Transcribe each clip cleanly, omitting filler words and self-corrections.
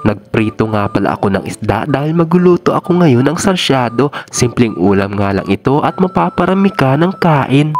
Nagprito nga pala ako ng isda dahil magluluto ako ngayon ng sarsyado. Simpleng ulam nga lang ito at mapaparami ka ng kain.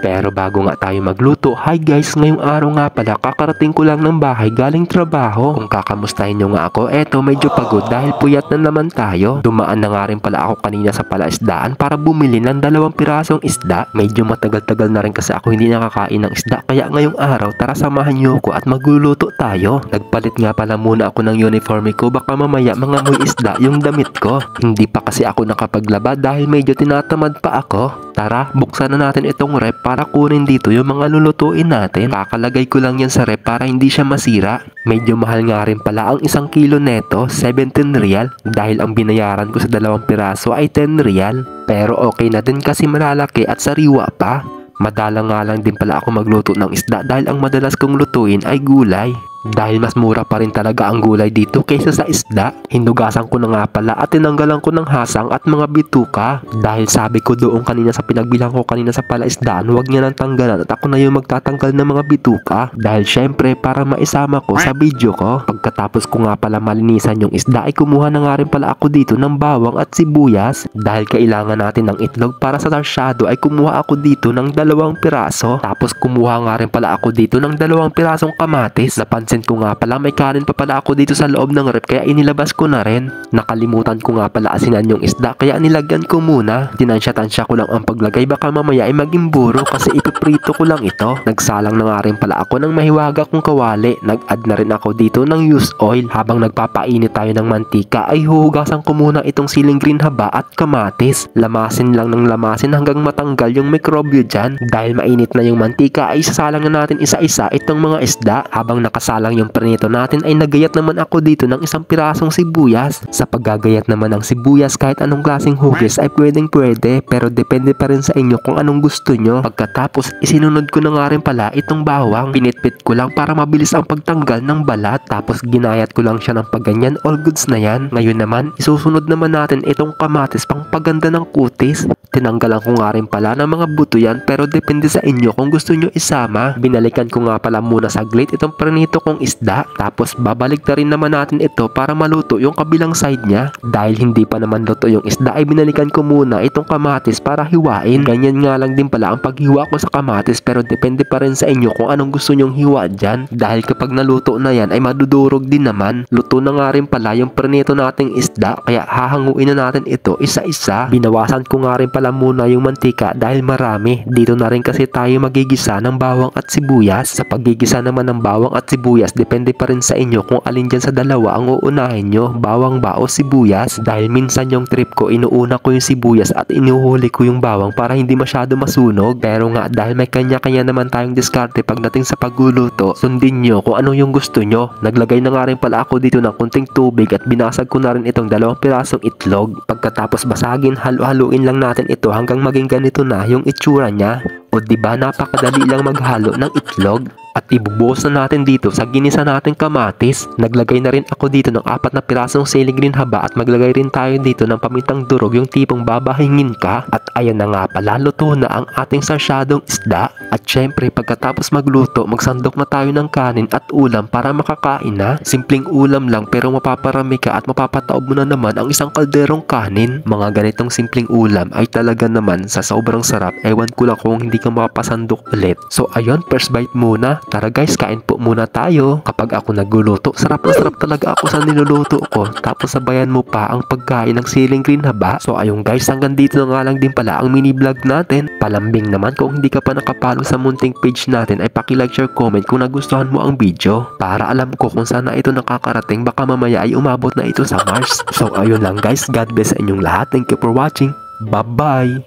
Pero bago nga tayo magluto, hi guys, ngayong araw nga pala kakarating ko lang ng bahay galing trabaho. Kung kakamustahin nyo nga ako, eto medyo pagod dahil puyat na naman tayo. Dumaan na nga rin pala ako kanina sa palaisdaan para bumili ng 2 pirasong isda. Medyo matagal-tagal na rin kasi ako hindi nakakain ng isda, kaya ngayong araw tara samahan nyo ko at magluluto tayo. Nagpalit nga pala muna ako ng uniforme ko, baka mamaya mga muy isda yung damit ko. Hindi pa kasi ako nakapaglaba dahil medyo tinatamad pa ako. Tara, buksan na natin itong rep para kunin dito yung mga lulutuin natin. Kakalagay ko lang yan sa rep para hindi siya masira. Medyo mahal nga rin pala ang 1 kilo neto, 17 real. Dahil ang binayaran ko sa 2 piraso ay 10 real. Pero okay na din kasi malalaki at sariwa pa. Madalang nga lang din pala ako magluto ng isda dahil ang madalas kong lutuin ay gulay. Dahil mas mura pa rin talaga ang gulay dito kaysa sa isda, hinugasan ko na nga pala at tinanggalan ko ng hasang at mga bituka. Dahil sabi ko doon kanina sa pinagbilang ko kanina sa palaisdaan, huwag niya nang tanggalan at ako na yung magtatanggal ng mga bituka. Dahil syempre para maisama ko sa video ko. Pagkatapos ko nga pala malinisan yung isda ay kumuha na nga rin pala ako dito ng bawang at sibuyas. Dahil kailangan natin ng itlog para sa sarsyado ay kumuha ako dito ng 2 piraso. Tapos kumuha nga rin pala ako dito ng 2 pirasong kamatis. Napansin ko nga pala may kanin pa pala ako dito sa loob ng rep kaya inilabas ko na rin. Nakalimutan ko nga pala asinan yung isda kaya nilagyan ko muna. Tinansya-tansya ko lang ang paglagay baka mamaya ay maging buro kasi ipiprito ko lang ito. Nagsalang na nga rin pala ako ng mahiwaga kong kawali. Nag-add na rin ako dito ng used oil. Habang nagpapainit tayo ng mantika ay huhugasan ko muna itong siling green haba at kamatis. Lamasin lang ng lamasin hanggang matanggal yung mikrobyo dyan. Dahil mainit na yung mantika ay sasalang na natin isa-isa itong mga isda. Habang nakasalang yung pernito natin ay nagayat naman ako dito ng 1 pirasong sibuyas. Sa paggagayat naman ng sibuyas kahit anong klaseng hugis ay pwedeng pwede pero depende pa rin sa inyo kung anong gusto nyo. Pagkatapos isinunod ko na nga rin pala itong bawang. Pinitpit ko lang para mabilis ang pagtanggal ng balat tapos ginayat ko lang siya ng pagganyan. All goods na yan. Ngayon naman isusunod naman natin itong kamatis pang paganda ng kutis. Tinanggalan ko nga rin pala ng mga buto yan pero depende sa inyo kung gusto nyo isama. Binalikan ko nga pala muna saglit itong pernito kong isda tapos babalik na rin naman natin ito para maluto yung kabilang side niya. Dahil hindi pa naman luto yung isda ay binalikan ko muna itong kamatis para hiwain. Ganyan nga lang din pala ang paghiwa ko sa kamatis pero depende pa rin sa inyo kung anong gusto nyong hiwa dyan. Dahil kapag naluto na yan ay madudurog din naman. Luto na nga rin pala yung pernito nating isda kaya hahanguin na natin ito isa-isa. Binawasan ko nga rin pala muna yung mantika dahil marami. Dito na rin kasi tayo magigisa ng bawang at sibuyas. Sa paggigisa naman ng bawang at sibuyas depende pa rin sa inyo kung alin dyan sa dalawa ang uunahin nyo, bawang ba o sibuyas. Dahil minsan yung trip ko inuuna ko yung sibuyas at inuhuli ko yung bawang para hindi masyado masunog. Pero nga dahil may kanya-kanya naman tayong diskarte pagdating sa pagluluto, sundin nyo kung ano yung gusto nyo. Naglagay na nga rin pala ako dito ng kunting tubig at binasag ko na rin itong 2 pirasong itlog. Pagkatapos basagin, halu-haluin lang natin ito hanggang maging ganito na yung itsura niya. O diba napakadali lang maghalo ng itlog. At ibubuhos na natin dito sa ginisa nating kamatis. Naglagay na rin ako dito ng 4 na pirasong siling green haba at maglagay rin tayo dito ng pamintang durog yung tipong babahingin ka. At ayan na nga pala, luto na ang ating sarsyadong isda. At syempre pagkatapos magluto, magsandok na tayo ng kanin at ulam para makakain na. Simpleng ulam lang pero mapaparami ka at mapapataob mo na naman ang 1 kalderong kanin. Mga ganitong simpleng ulam ay talaga naman sa sobrang sarap. Ewan ko lang kung hindi ka mapapasandok ulit. So ayun, first bite muna. Tara guys, kain po muna tayo. Kapag ako nagluluto, sarap na sarap talaga ako sa niluluto ko. Tapos sabayan mo pa ang pagkain ng siling green haba. So ayun guys, hanggang dito na nga lang din pala ang mini vlog natin. Palambing naman kung hindi ka pa nakapalo sa munting page natin ay paki-like, share, comment kung nagustuhan mo ang video. Para alam ko kung saan na ito nakakarating, baka mamaya ay umabot na ito sa Mars. So ayun lang guys, God bless sa inyong lahat. Thank you for watching. Bye bye!